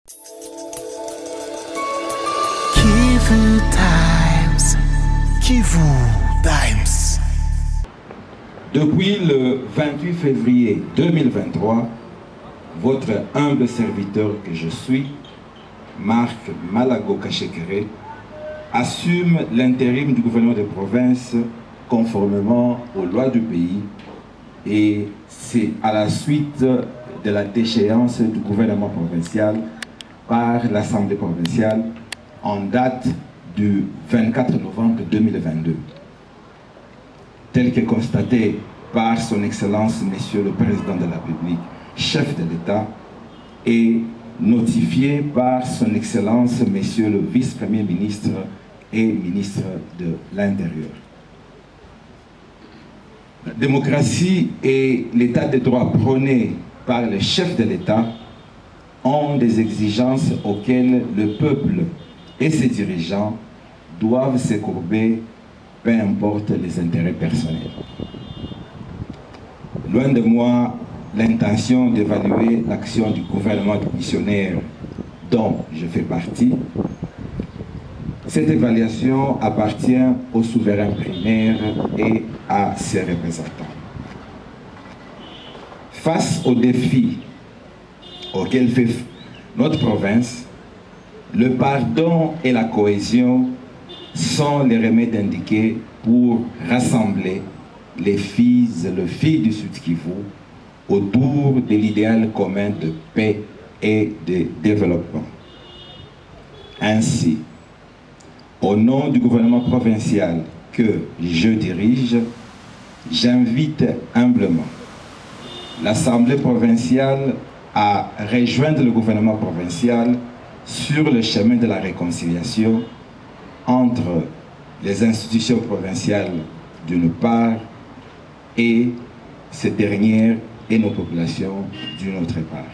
Kivu Times. Kivu Times. Depuis le 28 février 2023, votre humble serviteur que je suis, Marc Malago Kachekere, assume l'intérim du gouvernement de province conformément aux lois du pays, et c'est à la suite de la déchéance du gouvernement provincial par l'Assemblée provinciale en date du 24 novembre 2022. Tel que constaté par son Excellence Monsieur le Président de la République, chef de l'État, et notifié par son Excellence Monsieur le Vice-Premier ministre et ministre de l'Intérieur. La démocratie et l'état de droit prônés par le chef de l'État ont des exigences auxquelles le peuple et ses dirigeants doivent se courber, peu importe les intérêts personnels. Loin de moi l'intention d'évaluer l'action du gouvernement missionnaire dont je fais partie. Cette évaluation appartient au souverain primaire et à ses représentants. Face aux défis auxquels fait notre province, le pardon et la cohésion sont les remèdes indiqués pour rassembler les filles et les filles du Sud Kivu autour de l'idéal commun de paix et de développement. Ainsi, au nom du gouvernement provincial que je dirige, j'invite humblement l'Assemblée provinciale à rejoindre le gouvernement provincial sur le chemin de la réconciliation entre les institutions provinciales d'une part et ces dernières et nos populations d'une autre part.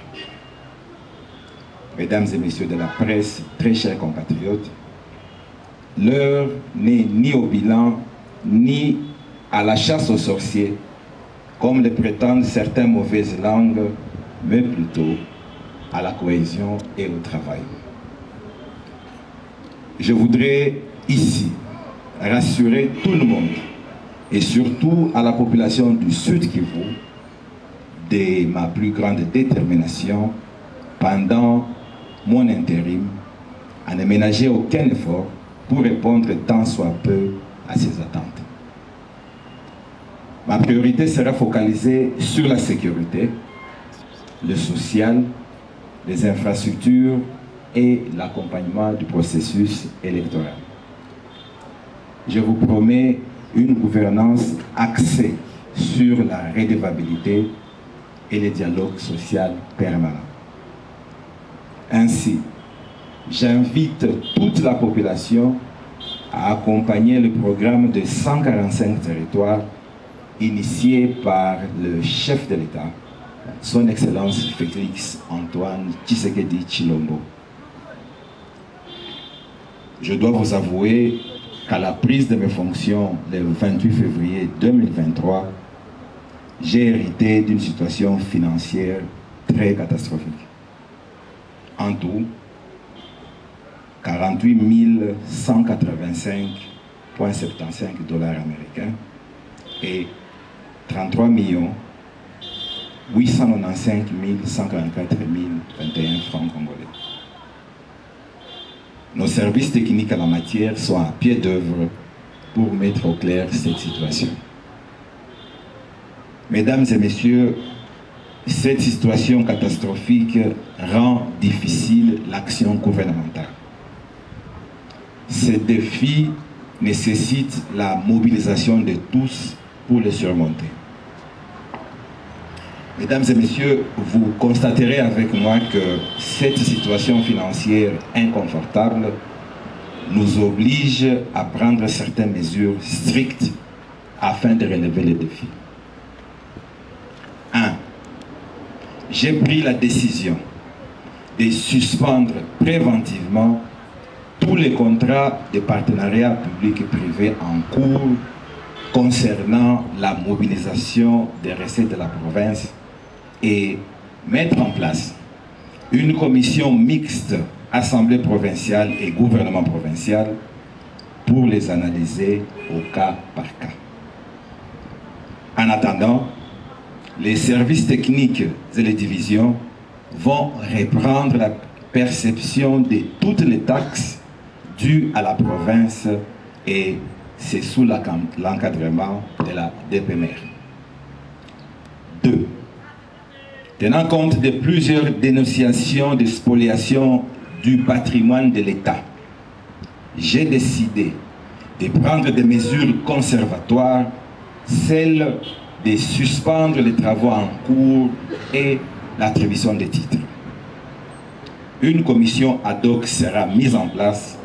Mesdames et messieurs de la presse, très chers compatriotes, l'heure n'est ni au bilan, ni à la chasse aux sorciers, comme le prétendent certaines mauvaises langues, mais plutôt à la cohésion et au travail. Je voudrais ici rassurer tout le monde, et surtout à la population du Sud Kivu, de ma plus grande détermination pendant mon intérim à ne ménager aucun effort pour répondre tant soit peu à ces attentes. Ma priorité sera focalisée sur la sécurité, le social, les infrastructures et l'accompagnement du processus électoral. Je vous promets une gouvernance axée sur la redevabilité et le dialogue social permanent. Ainsi, j'invite toute la population à accompagner le programme de 145 territoires initié par le chef de l'État, son Excellence Félix Antoine Tshisekedi Tshilombo. Je dois vous avouer qu'à la prise de mes fonctions le 28 février 2023, j'ai hérité d'une situation financière très catastrophique. En tout, 48 185,75 $ américains et 33 895 144 021 francs congolais. Nos services techniques à la matière sont à pied d'œuvre pour mettre au clair cette situation. Mesdames et messieurs, cette situation catastrophique rend difficile l'action gouvernementale. Ces défis nécessitent la mobilisation de tous pour les surmonter. Mesdames et messieurs, vous constaterez avec moi que cette situation financière inconfortable nous oblige à prendre certaines mesures strictes afin de relever les défis. 1. J'ai pris la décision de suspendre préventivement tous les contrats de partenariat public et privé en cours concernant la mobilisation des recettes de la province et mettre en place une commission mixte, Assemblée provinciale et gouvernement provincial, pour les analyser au cas par cas. En attendant, les services techniques et les divisions vont reprendre la perception de toutes les taxes dues à la province et c'est sous l'encadrement de la DPMR. 2. Tenant compte de plusieurs dénonciations de spoliation du patrimoine de l'État, j'ai décidé de prendre des mesures conservatoires, celles de suspendre les travaux en cours et l'attribution des titres. Une commission ad hoc sera mise en place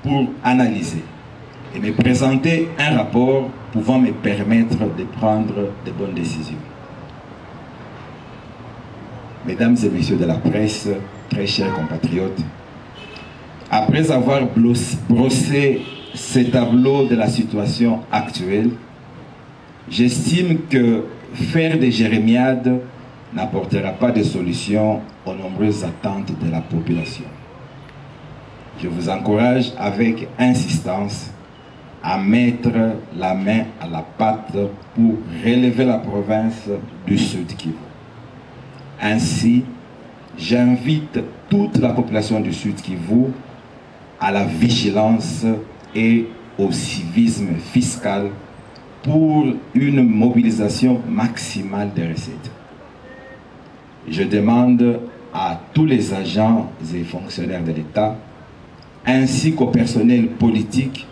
pour analyser et me présenter un rapport pouvant me permettre de prendre de bonnes décisions. Mesdames et messieurs de la presse, très chers compatriotes, après avoir brossé ce tableau de la situation actuelle, j'estime que faire des jérémiades n'apportera pas de solution aux nombreuses attentes de la population. Je vous encourage avec insistance à mettre la main à la pâte pour relever la province du Sud Kivu. Ainsi, j'invite toute la population du Sud Kivu à la vigilance et au civisme fiscal pour une mobilisation maximale des recettes. Je demande à tous les agents et fonctionnaires de l'État, ainsi qu'au personnel politique,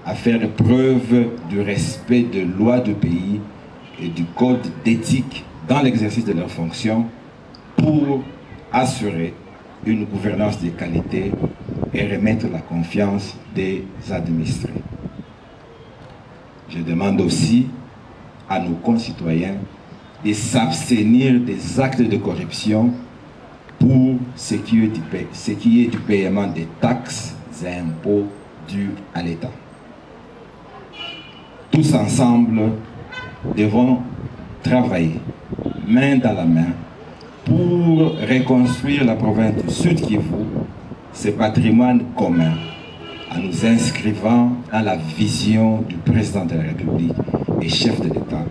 à faire preuve du respect des lois du pays et du code d'éthique dans l'exercice de leurs fonctions pour assurer une gouvernance de qualité et remettre la confiance des administrés. Je demande aussi à nos concitoyens de s'abstenir des actes de corruption pour ce qui est du paiement des taxes et impôts dus à l'État. Tous ensemble devons travailler main dans la main pour reconstruire la province du Sud Kivu, ce patrimoine commun, en nous inscrivant dans la vision du président de la République et chef de l'État,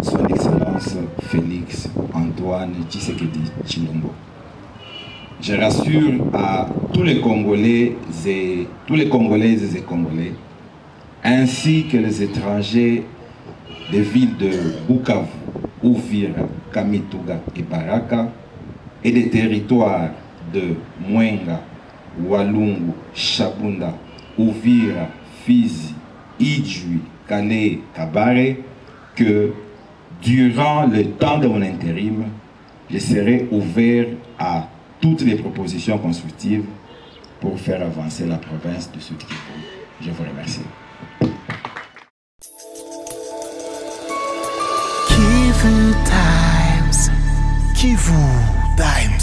son Excellence Félix Antoine Tshisekedi Tshilombo. Je rassure à tous les Congolais et Congolaises et Congolais, ainsi que les étrangers des villes de Bukavu, Uvira, Kamituga et Baraka, et des territoires de Mwenga, Walungu, Shabunda, Uvira, Fizi, Idjui, Kale, Kabare, que durant le temps de mon intérim, je serai ouvert à toutes les propositions constructives pour faire avancer la province du Sud Kivu. Je vous remercie. Kivu Times. Kivu Times.